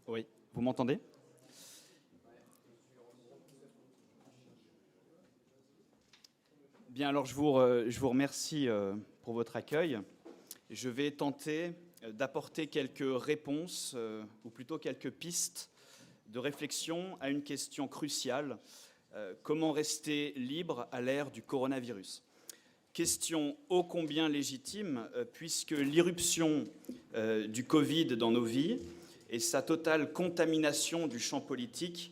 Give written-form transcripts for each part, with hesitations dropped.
Oui, vous m'entendez? Bien, alors je vous remercie pour votre accueil. Je vais tenter d'apporter quelques réponses, ou plutôt quelques pistes de réflexion à une question cruciale. Comment rester libre à l'ère du coronavirus? Question ô combien légitime, puisque l'irruption du Covid dans nos vies et sa totale contamination du champ politique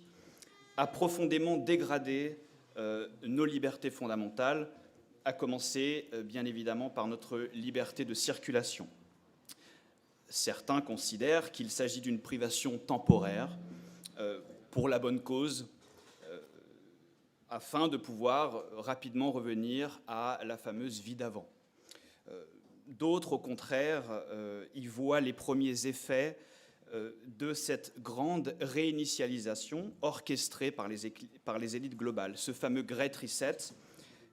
a profondément dégradé nos libertés fondamentales, à commencer bien évidemment par notre liberté de circulation. Certains considèrent qu'il s'agit d'une privation temporaire pour la bonne cause, afin de pouvoir rapidement revenir à la fameuse vie d'avant. D'autres, au contraire, y voient les premiers effets de cette grande réinitialisation orchestrée par les élites globales, ce fameux Great Reset,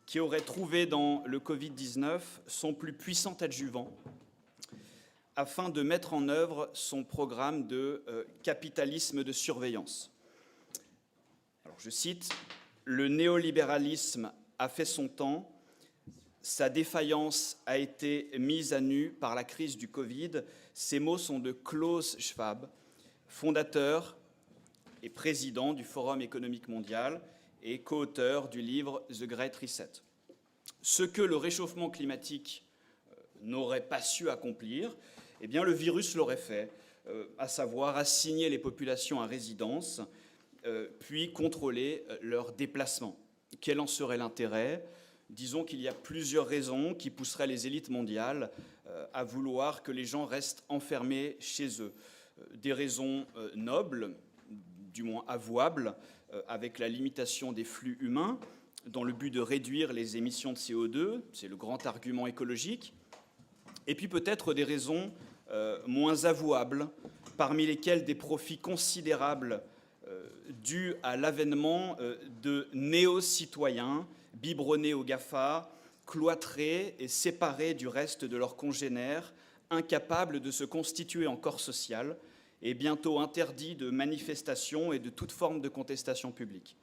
qui aurait trouvé dans le Covid-19 son plus puissant adjuvant afin de mettre en œuvre son programme de capitalisme de surveillance. Alors, je cite, « Le néolibéralisme a fait son temps, sa défaillance a été mise à nu par la crise du Covid ». Ces mots sont de Klaus Schwab, fondateur et président du Forum économique mondial et co-auteur du livre The Great Reset. Ce que le réchauffement climatique n'aurait pas su accomplir, eh bien le virus l'aurait fait, à savoir assigner les populations à résidence, puis contrôler leurs déplacements. Quel en serait l'intérêt ? Disons qu'il y a plusieurs raisons qui pousseraient les élites mondiales à vouloir que les gens restent enfermés chez eux. Des raisons nobles, du moins avouables, avec la limitation des flux humains, dans le but de réduire les émissions de CO2, c'est le grand argument écologique, et puis peut-être des raisons moins avouables, parmi lesquelles des profits considérables dus à l'avènement de néo-citoyens biberonnés au GAFA, cloîtrés et séparés du reste de leurs congénères, incapables de se constituer en corps social et bientôt interdits de manifestations et de toute forme de contestation publique.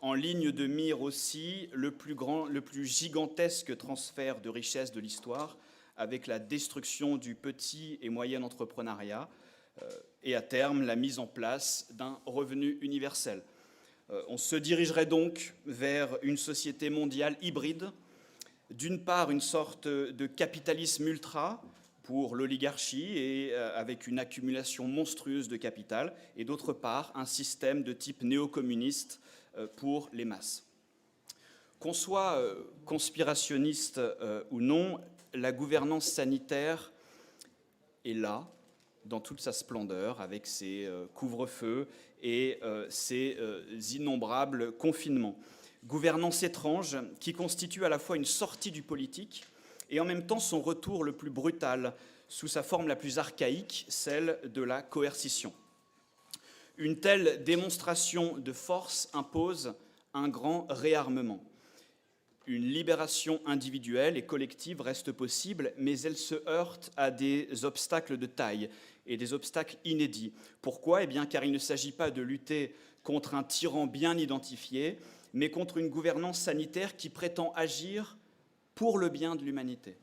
En ligne de mire aussi le plus gigantesque transfert de richesse de l'histoire avec la destruction du petit et moyen entrepreneuriat et à terme la mise en place d'un revenu universel. On se dirigerait donc vers une société mondiale hybride, d'une part une sorte de capitalisme ultra pour l'oligarchie et avec une accumulation monstrueuse de capital, et d'autre part un système de type néo-communiste pour les masses. Qu'on soit conspirationniste ou non, la gouvernance sanitaire est là, dans toute sa splendeur, avec ses couvre-feux et ses innombrables confinements. Gouvernance étrange qui constitue à la fois une sortie du politique et en même temps son retour le plus brutal, sous sa forme la plus archaïque, celle de la coercition. Une telle démonstration de force impose un grand réarmement. Une libération individuelle et collective reste possible, mais elle se heurte à des obstacles de taille et des obstacles inédits. Pourquoi ? Eh bien, car il ne s'agit pas de lutter contre un tyran bien identifié, mais contre une gouvernance sanitaire qui prétend agir pour le bien de l'humanité,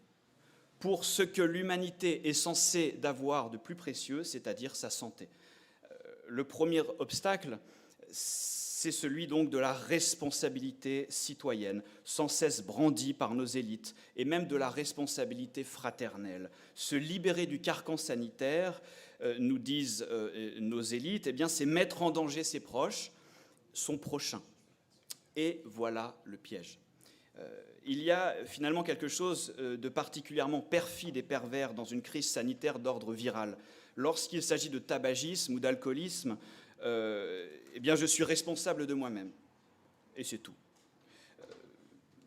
pour ce que l'humanité est censée d'avoir de plus précieux, c'est-à-dire sa santé. Le premier obstacle, c'est celui donc de la responsabilité citoyenne, sans cesse brandie par nos élites, et même de la responsabilité fraternelle. Se libérer du carcan sanitaire, nous disent nos élites, eh bien, c'est mettre en danger ses proches, son prochain. Et voilà le piège. Il y a finalement quelque chose de particulièrement perfide et pervers dans une crise sanitaire d'ordre viral. Lorsqu'il s'agit de tabagisme ou d'alcoolisme, eh bien, je suis responsable de moi-même. Et c'est tout.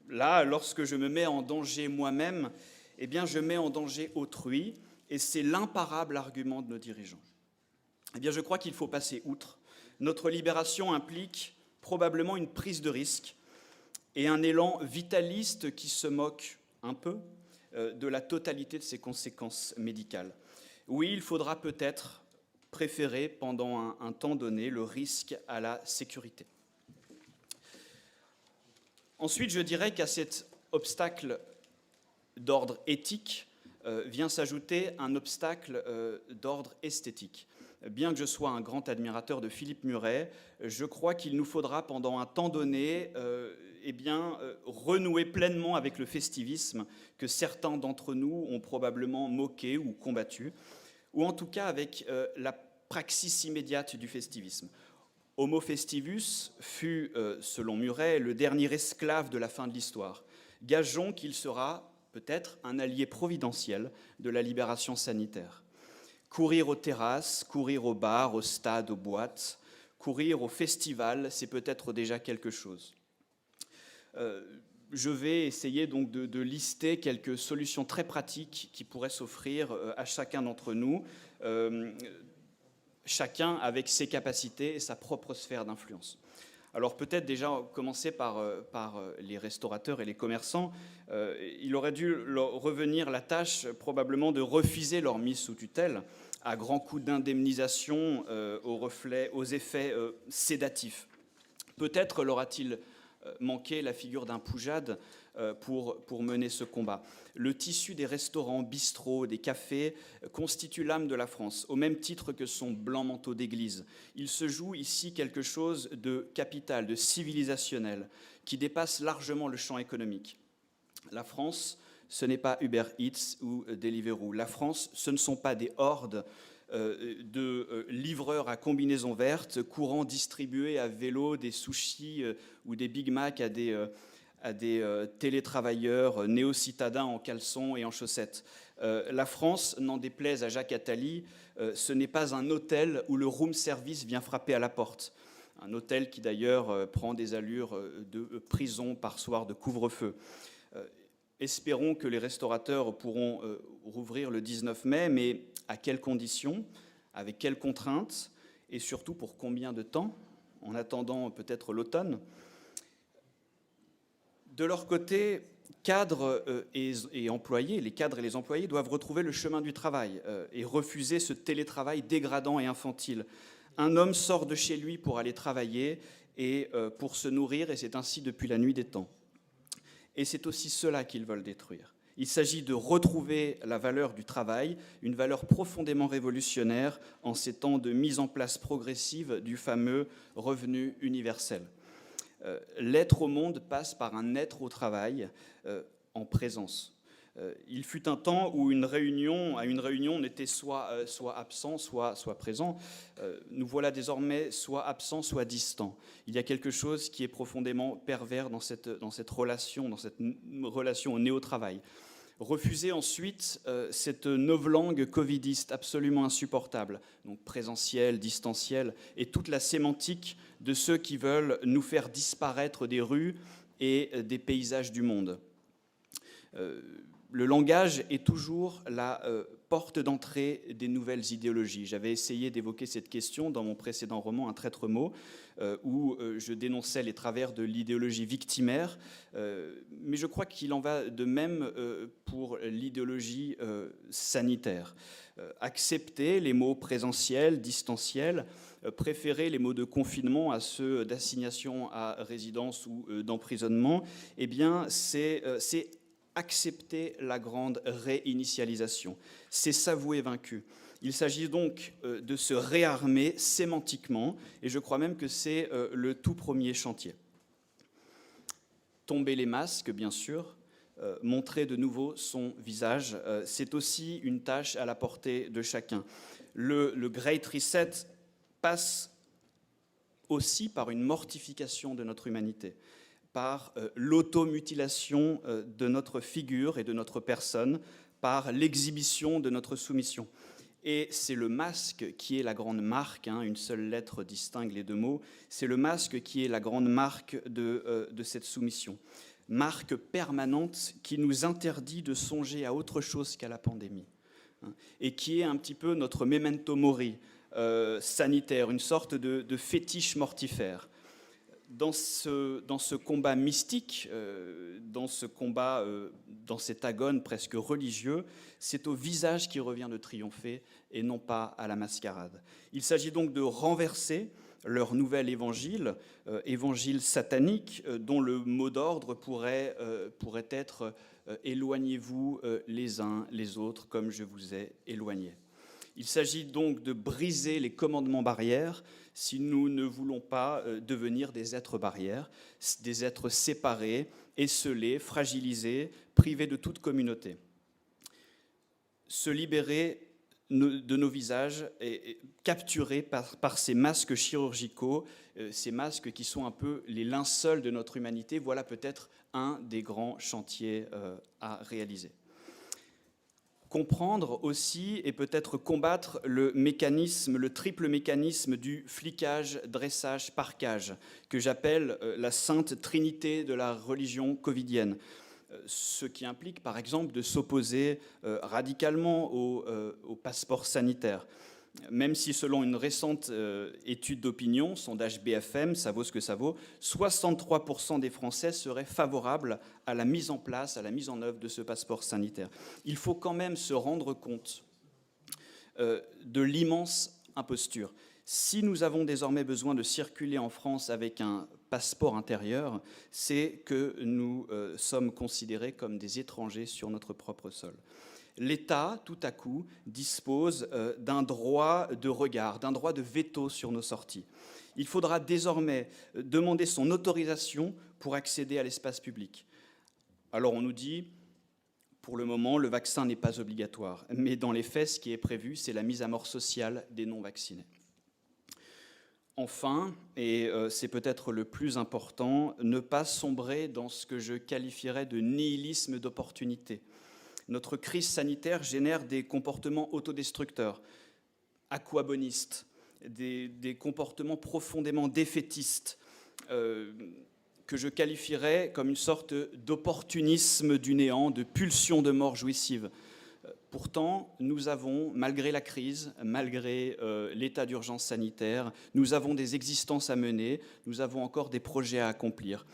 Là, lorsque je me mets en danger moi-même, eh bien, je mets en danger autrui, et c'est l'imparable argument de nos dirigeants. Eh bien, je crois qu'il faut passer outre. Notre libération implique probablement une prise de risque et un élan vitaliste qui se moque un peu de la totalité de ses conséquences médicales. Oui, il faudra peut-être préférer pendant un temps donné le risque à la sécurité. Ensuite, je dirais qu'à cet obstacle d'ordre éthique vient s'ajouter un obstacle d'ordre esthétique. Bien que je sois un grand admirateur de Philippe Muret, je crois qu'il nous faudra pendant un temps donné renouer pleinement avec le festivisme que certains d'entre nous ont probablement moqué ou combattu, ou en tout cas avec la praxis immédiate du festivisme. Homo festivus fut, selon Muret, le dernier esclave de la fin de l'histoire. Gageons qu'il sera peut-être un allié providentiel de la libération sanitaire. Courir aux terrasses, courir aux bars, aux stades, aux boîtes, courir au festival, c'est peut-être déjà quelque chose. Je vais essayer donc de lister quelques solutions très pratiques qui pourraient s'offrir à chacun d'entre nous, chacun avec ses capacités et sa propre sphère d'influence. Alors peut-être déjà commencer par les restaurateurs et les commerçants. Il aurait dû leur revenir la tâche probablement de refuser leur mise sous tutelle à grands coups d'indemnisation aux effets sédatifs. Peut-être leur a-t-il manqué la figure d'un Poujade pour mener ce combat. Le tissu des restaurants, bistrots, des cafés constitue l'âme de la France, au même titre que son blanc manteau d'église. Il se joue ici quelque chose de capital, de civilisationnel, qui dépasse largement le champ économique. La France, ce n'est pas Uber Eats ou Deliveroo. La France, ce ne sont pas des hordes de livreurs à combinaison verte courant distribuer à vélo des sushis ou des Big Mac à des télétravailleurs néo-citadins en caleçon et en chaussettes. La France, n'en déplaise à Jacques Attali, ce n'est pas un hôtel où le room service vient frapper à la porte. Un hôtel qui d'ailleurs prend des allures de prison par soir de couvre-feu. Espérons que les restaurateurs pourront rouvrir le 19 mai, mais à quelles conditions, avec quelles contraintes, et surtout pour combien de temps, en attendant peut-être l'automne. De leur côté, cadres et employés, les cadres et les employés doivent retrouver le chemin du travail et refuser ce télétravail dégradant et infantile. Un homme sort de chez lui pour aller travailler et pour se nourrir, et c'est ainsi depuis la nuit des temps. Et c'est aussi cela qu'ils veulent détruire. Il s'agit de retrouver la valeur du travail, une valeur profondément révolutionnaire en ces temps de mise en place progressive du fameux revenu universel. L'être au monde passe par un être au travail en présence. Il fut un temps où à une réunion, on était soit absent, soit présent. Nous voilà désormais soit absent, soit distant. Il y a quelque chose qui est profondément pervers dans cette relation au néo-travail. Refuser ensuite cette novlangue covidiste absolument insupportable, donc présentiel, distanciel, et toute la sémantique de ceux qui veulent nous faire disparaître des rues et des paysages du monde. Le langage est toujours la porte d'entrée des nouvelles idéologies. J'avais essayé d'évoquer cette question dans mon précédent roman, Un traître mot, où je dénonçais les travers de l'idéologie victimaire, mais je crois qu'il en va de même pour l'idéologie sanitaire. Accepter les mots présentiels, distanciels, préférer les mots de confinement à ceux d'assignation à résidence ou d'emprisonnement, eh bien c'est accepter la grande réinitialisation. C'est s'avouer vaincu. Il s'agit donc de se réarmer sémantiquement, et je crois même que c'est le tout premier chantier. Tomber les masques, bien sûr, montrer de nouveau son visage, c'est aussi une tâche à la portée de chacun. Le Great Reset passe aussi par une mortification de notre humanité, par l'automutilation de notre figure et de notre personne, par l'exhibition de notre soumission. Et c'est le masque qui est la grande marque, une seule lettre distingue les deux mots, c'est le masque qui est la grande marque de cette soumission. Marque permanente qui nous interdit de songer à autre chose qu'à la pandémie, et qui est un petit peu notre memento mori sanitaire, une sorte de fétiche mortifère. Dans ce combat mystique, dans ce combat, dans cet agone presque religieux, c'est au visage qui revient de triompher et non pas à la mascarade. Il s'agit donc de renverser leur nouvel évangile, évangile satanique, dont le mot d'ordre pourrait être « éloignez-vous les uns les autres comme je vous ai éloignés ». Il s'agit donc de briser les commandements barrières si nous ne voulons pas devenir des êtres barrières, des êtres séparés, esseulés, fragilisés, privés de toute communauté. Se libérer de nos visages et capturés par ces masques chirurgicaux, ces masques qui sont un peu les linceuls de notre humanité, voilà peut-être un des grands chantiers à réaliser. Comprendre aussi et peut-être combattre le triple mécanisme du flicage, dressage, parquage, que j'appelle la sainte trinité de la religion covidienne. Ce qui implique par exemple de s'opposer radicalement au passeport sanitaire. Même si selon une récente étude d'opinion, sondage BFM, ça vaut ce que ça vaut, 63% des Français seraient favorables à la mise en place, à la mise en œuvre de ce passeport sanitaire. Il faut quand même se rendre compte de l'immense imposture. Si nous avons désormais besoin de circuler en France avec un passeport intérieur, c'est que nous sommes considérés comme des étrangers sur notre propre sol. L'État, tout à coup, dispose d'un droit de regard, d'un droit de veto sur nos sorties. Il faudra désormais demander son autorisation pour accéder à l'espace public. Alors on nous dit, pour le moment, le vaccin n'est pas obligatoire, mais dans les faits, ce qui est prévu, c'est la mise à mort sociale des non-vaccinés. Enfin, et c'est peut-être le plus important, ne pas sombrer dans ce que je qualifierais de nihilisme d'opportunité. Notre crise sanitaire génère des comportements autodestructeurs, aquabonistes, des comportements profondément défaitistes, que je qualifierais comme une sorte d'opportunisme du néant, de pulsion de mort jouissive. Pourtant, nous avons, malgré la crise, malgré l'état d'urgence sanitaire, nous avons des existences à mener, nous avons encore des projets à accomplir.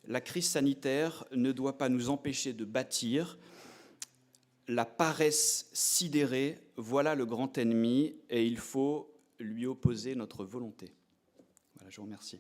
La crise sanitaire ne doit pas nous empêcher de bâtir. La paresse sidérée, voilà le grand ennemi, et il faut lui opposer notre volonté. Voilà, je vous remercie.